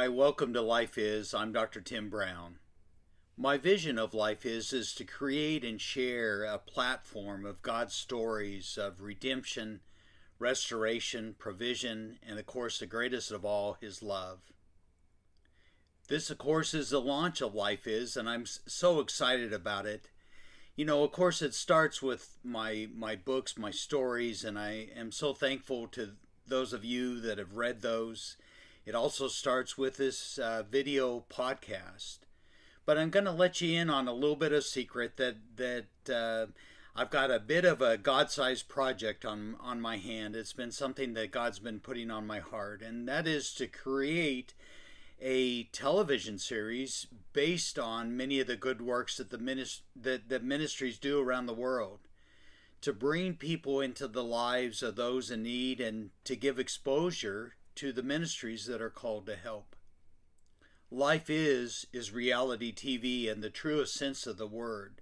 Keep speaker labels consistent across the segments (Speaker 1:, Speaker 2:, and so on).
Speaker 1: Hi, welcome to Life Is. I'm Dr. Tim Browne. My vision of Life is to create and share a platform of God's stories of redemption, restoration, provision, and of course, the greatest of all, His love. This, of course, is the launch of Life Is, and I'm so excited about it. You know, of course, it starts with my books, my stories, and I am so thankful to those of you that have read those. It also starts with this video podcast. But I'm going to let you in on a little bit of secret that I've got a bit of a God-sized project on my hand. It's been something that God's been putting on my heart, and that is to create a television series based on many of the good works that the ministries do around the world, to bring people into the lives of those in need and to give exposure to the ministries that are called to help. Life is reality TV in the truest sense of the word.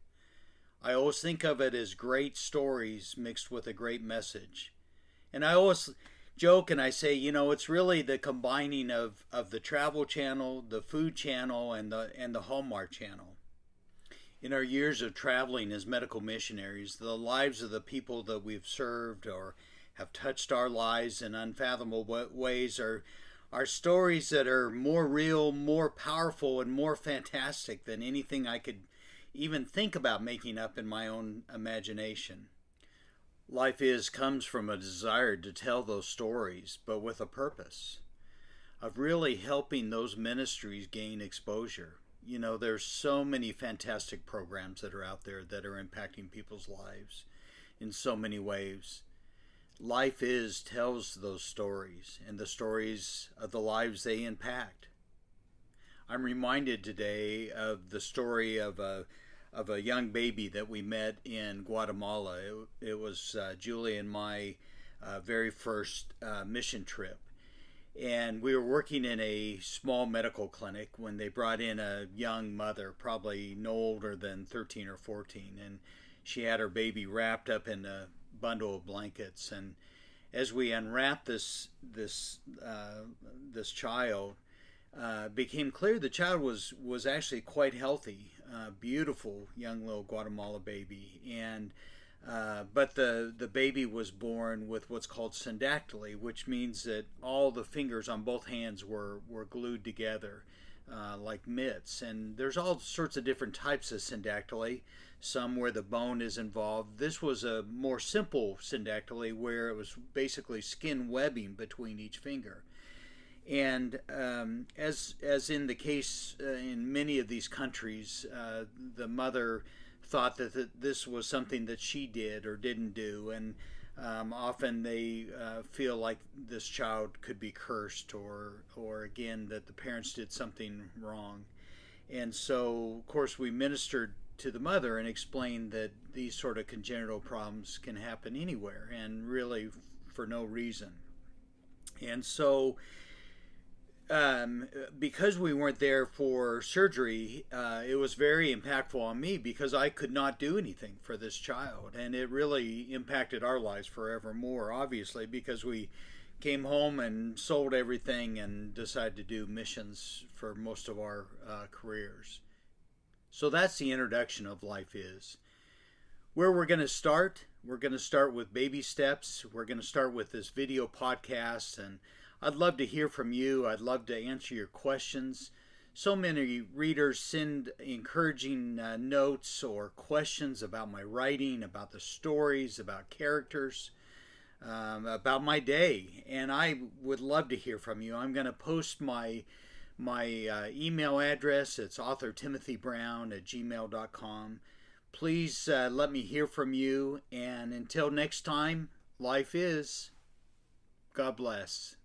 Speaker 1: I always think of it as great stories mixed with a great message. And I always joke and I say, you know, it's really the combining of the travel channel, the food channel, and the Hallmark channel. In our years of traveling as medical missionaries, the lives of the people that we've served or have touched our lives in unfathomable ways are stories that are more real, more powerful, and more fantastic than anything I could even think about making up in my own imagination. Life comes from a desire to tell those stories, but with a purpose of really helping those ministries gain exposure. You know, there's so many fantastic programs that are out there that are impacting people's lives in so many ways. Life tells those stories and the stories of the lives they impact. I'm reminded today of the story of a young baby that we met in Guatemala. It was Julie and my very first mission trip. And we were working in a small medical clinic when they brought in a young mother, probably no older than 13 or 14. And she had her baby wrapped up in a bundle of blankets, and as we unwrapped this child, became clear the child was actually quite healthy, beautiful young little Guatemala baby, and but the baby was born with what's called syndactyly, which means that all the fingers on both hands were glued together like mitts. And there's all sorts of different types of syndactyly, some where the bone is involved. This was a more simple syndactyly where it was basically skin webbing between each finger. And as in the case in many of these countries, the mother thought that this was something that she did or didn't do, and often they feel like this child could be cursed, or again that the parents did something wrong. And so, of course, we ministered to the mother and explained that these sort of congenital problems can happen anywhere and really for no reason. And so because we weren't there for surgery, it was very impactful on me because I could not do anything for this child. And it really impacted our lives forevermore, obviously, because we came home and sold everything and decided to do missions for most of our careers. So that's the introduction of Life Is. Where we're going to start with baby steps. We're going to start with this video podcast, and I'd love to hear from you. I'd love to answer your questions. So many readers send encouraging notes or questions about my writing, about the stories, about characters, about my day, and I would love to hear from you. I'm going to post my email address. It's authortimothybrown@gmail.com. Please let me hear from you, and until next time, Life Is. God bless.